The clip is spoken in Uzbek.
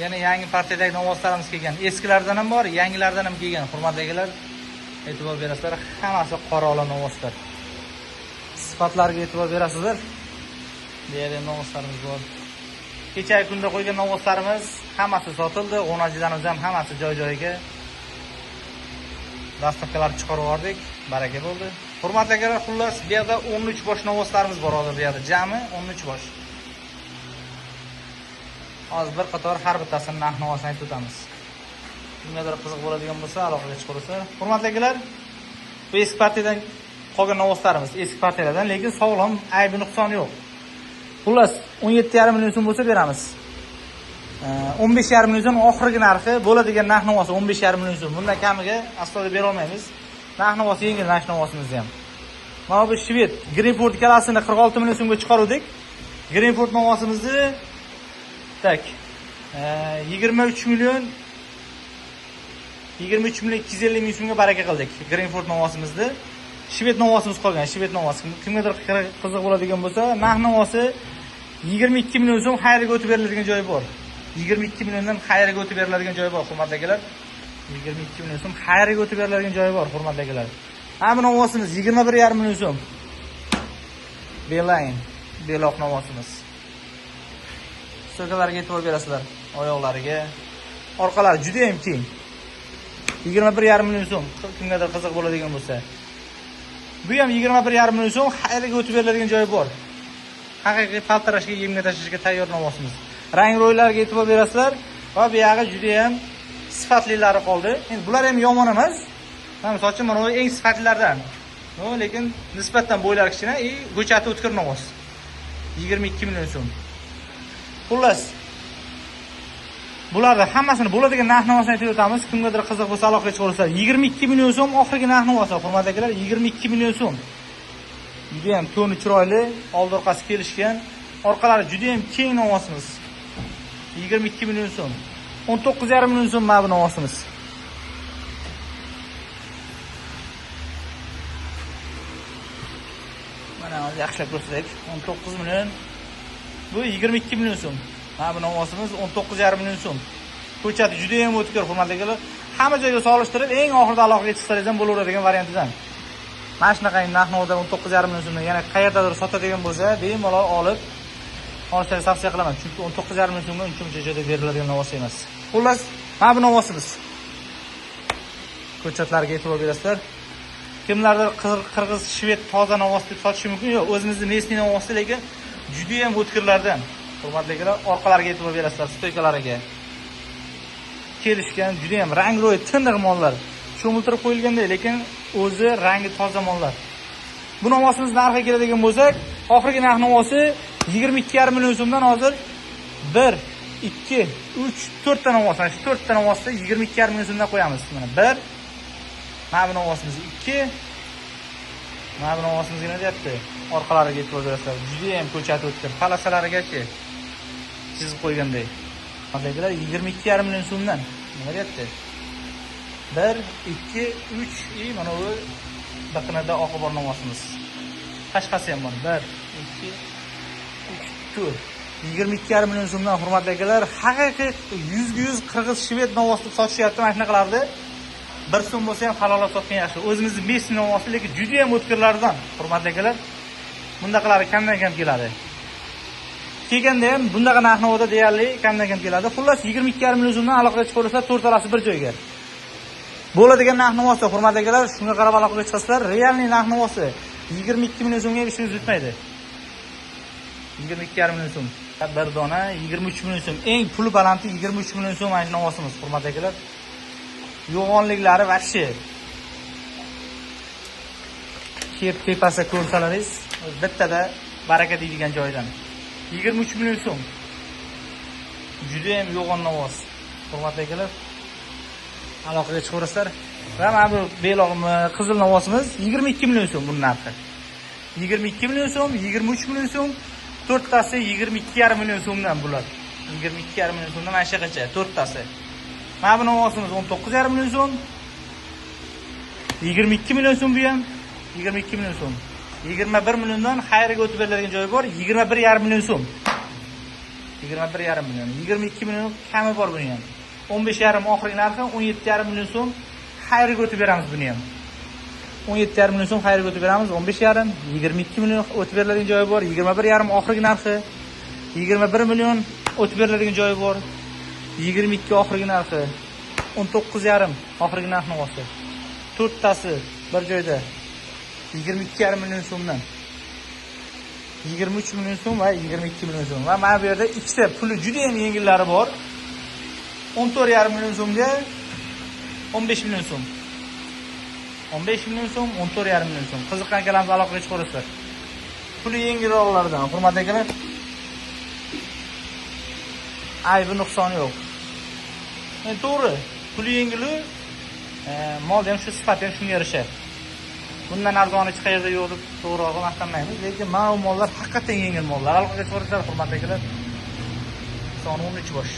Yana yangi partiyadagi novvoslarimiz kelgan. Eskilardan ham bor, yangilardan ham kelgan. Hurmatli akalar, e'tibor berasizlar. Hammasi qora ola novvoslar. Sifatlarga e'tibor berasizlar. Deyarli novvoslarimiz bor. Kecha kunda qo'ygan novvoslarimiz hammasi sotildi. G'onajilarimiz ham hammasi joy-joyiga. Dastavkalar chiqarib yubordik. Baraka bo'ldi. Hurmatli akalar, xullas bu yerda 13 bosh novvoslarimiz bor hozir bu yerda. Jami 13 bosh. Hozir bir qator har bittasini narx-navosini aytib o'tamiz. Kimgadir qiziq bo'ladigan bo'lsa, aloqaga chiqaversa. Hurmatli akalar, bu eski partiyadan qolgan novvoslarimiz, eski partiyalardan, lekin sog'lom, aybi nuqsoni yo'q. Xullas 17,5 million so'm bo'lsa beramiz. 15,5 million so'm oxirgi narxi, bo'ladigan narx-navosi 15,5 million so'm. Bundan kamiga aslida bera olmaymiz. Narx-navosi yengil narx-navosimizni ham. Mana bu Shved Greenford kalasini 46 million so'mga chiqaruvdik. Greenford novosimizni tak 23 million 250 ming so'mga baraka qildik. Greenford novosimizni. Shved novosimiz qolgan. Shved novosi. Kimgadir qiziq bo'ladigan bo'lsa, narx-navosi 22 million so'm xayriga o'tib beriladigan joyi bor. 22 milliondan xayriga o'tib beriladigan joyi bor, hurmatli akalar. 22 million so'm xayriga o'tib beriladigan joyi bor, hurmatli akalar. Hamma novosimiz 21,5 million so'm. Beeline, beloq novosimiz. So'kalarga e'tibor berasizlar, oyoqlariga. Orqalari juda ham keng. 21,5 million so'm. Kimgadir qiziq bo'ladigan bo'lsa. Bu ham 21,5 million so'm xayriga o'tib beriladigan joyi bor. Haqiqiy paltarashga, yemga tashlashga tayyor novosimiz. Rang ro'ylariga e'tibor berasizlar va bu yog'i juda ham sifatlilari qoldi. Endi bular ham yomon emas. Misol uchun mana bu eng sifatlilardan. Lekin nisbatan bo'ylari kichkina, go'chati o'tkir novos. 22 million so'm. Xullas, bularda hammasini bo'ladigan narx-navosini aytib o'tamiz. Kimgadir qiziq bo'lsa aloqaga chiqaversa, 22 million so'm oxirgi narx-navosi, hurmatli akalar, 22 million so'm. Juda ham to'ni chiroyli, old orqasi kelishgan, orqalari juda ham keng novosimiz. 22 million so'm. 19,5 million so'm mana bu novosimiz. Mana yaxshilab ko'rsak, 19 million. Bu 22 million so'm. Mana bu novosimiz 19,5 million so'm. Ko'chati juda ham o'tkir, hurmatli akalar. Hamma joyga solishtirib, eng oxirida aloqaga chiqsangiz ham bo'laveradigan variantidan. Mana shunaqa narx-navodan 19,5 million so'mdan yana qayerdadir sotadigan bo'lsa, bemalol olib olishni tavsiya qilaman. Chunki 19,5 million so'mga uncha joyda beriladigan novos emas. Xullas, mana bu novosimiz. Ko'chatlariga e'tibor berasizlar. Kimlardir qirg'iz, shved toza novos deb sotishi mumkin. Yo'q, o'zimizning местный novosi, lekin juda ham o'tkirlardan. Hurmatli akalar, orqalariga e'tibor berasizlar, stoykalariga. Kelishgan, juda ham rang-ro'y tiniq mollar. Cho'miltirib qo'yilganda, lekin o'zi rangi toza mollar. Bu novosimiz narxiga keladigan bo'lsak, oxirgi narx-navosi 22,5 million so'mdan hozir 1, 2, 3, 4 ta novos, mana shu 4 ta novosda 22,5 million so'mdan qo'yamiz. Mana 1, mana bu novosimiz 2, mana bu novosimiz nima deyapti? Orqalariga e'tibor berasizlar. Juda ham ko'chati o'tkir, palasalarigacha chizib qo'yganday. Hozirgilar 22,5 million so'mdan. Nima deyapti? 1, 2, 3, mana bu biqinida oqi bor novosimiz. Tashqasi ham bor. 1, 2, 3, 4. 22,5 million so'mdan, hurmatli akalar, haqiqiy 100% qirg'iz shved novos deb sotishyapti mana shunaqalarni. 1 so'm bo'lsa ham halolab sotgan yaxshi. O'zimizning местный novosi, lekin juda ham o'tkirlardan, hurmatli akalar. Bundaqalari kamdan-kam keladi. Kelganda ham bundaqa narx-navoda deyarli kamdan-kam keladi. Xullas 22,5 million so'mdan aloqaga chiqaversa, to'rtalasi bir joyga. Bo'ladigan narx-navosi, hurmatli akalar, shunga qarab aloqaga chiqasizlar. Realniy narx-navosi 22 million so'mga ishingiz bitmaydi. 22,5 million so'm. Bir dona 23 million so'm. Eng puli balandi 23 million so'm mana shu novosimiz, hurmatli akalar. Yo'g'onliklari vahshi. Kep tepasi ko'rsalaringiz, bittada baraka deydigan joydan. 23 million so'm. Juda ham yo'g'on novos. Hurmatli akalar, aloqaga chiqaverasizlar. Va mana bu belog'mi, qizil novosimiz 22 million so'm buning narxi. 22 million so'm, 23 million so'm, 4 tasi 22,5 million so'mdan bular. 22,5 million so'mdan mana shu qancha 4 tasi. Mana bu novosimiz 19,5 million so'm. 22 million so'm bu ham. 22 million so'm. 21 milliondan xayriga o'tib beriladigan joyi bor, 21,5 million so'm. 21,5 million. 22 million kami bor buni ham. 15,5 oxirgi narxi, 17,5 million so'm xayrga o'tib beramiz buni ham. 17,5 million so'm xayrga o'tib beramiz, 15,5, 22 million o'tib beriladigan joyi bor, 21,5 oxirgi narxi, 21 million o'tib beriladigan joyi bor, 22 oxirgi narxi, 19,5 oxirgi narxni olsa. To'rttasi bir joyda 22,5 million so'mdan 23 million so'm va 22 million so'm. Va mana bu yerda ikkita puli juda ham yengillari bor. 14,5 million so'mga 15 million so'm. 15 million so'm, 14,5 million so'm. Qiziqqan akalarimiz aloqaga chiqaverasizlar. Puli yengilroqlardan, hurmatli akalar. Aybi nuqsoni yo'q. To'g'ri, puli yengili, molda ham shu sifat ham shunga yarasha. Bundan arzoni hech qayerda yo'q deb to'g'rirog'i maqtanmaymiz, lekin mana bu mollar haqiqatan yengil mollar. Aloqaga chiqaverasizlar, hurmatli akalar. Soni 13 bosh.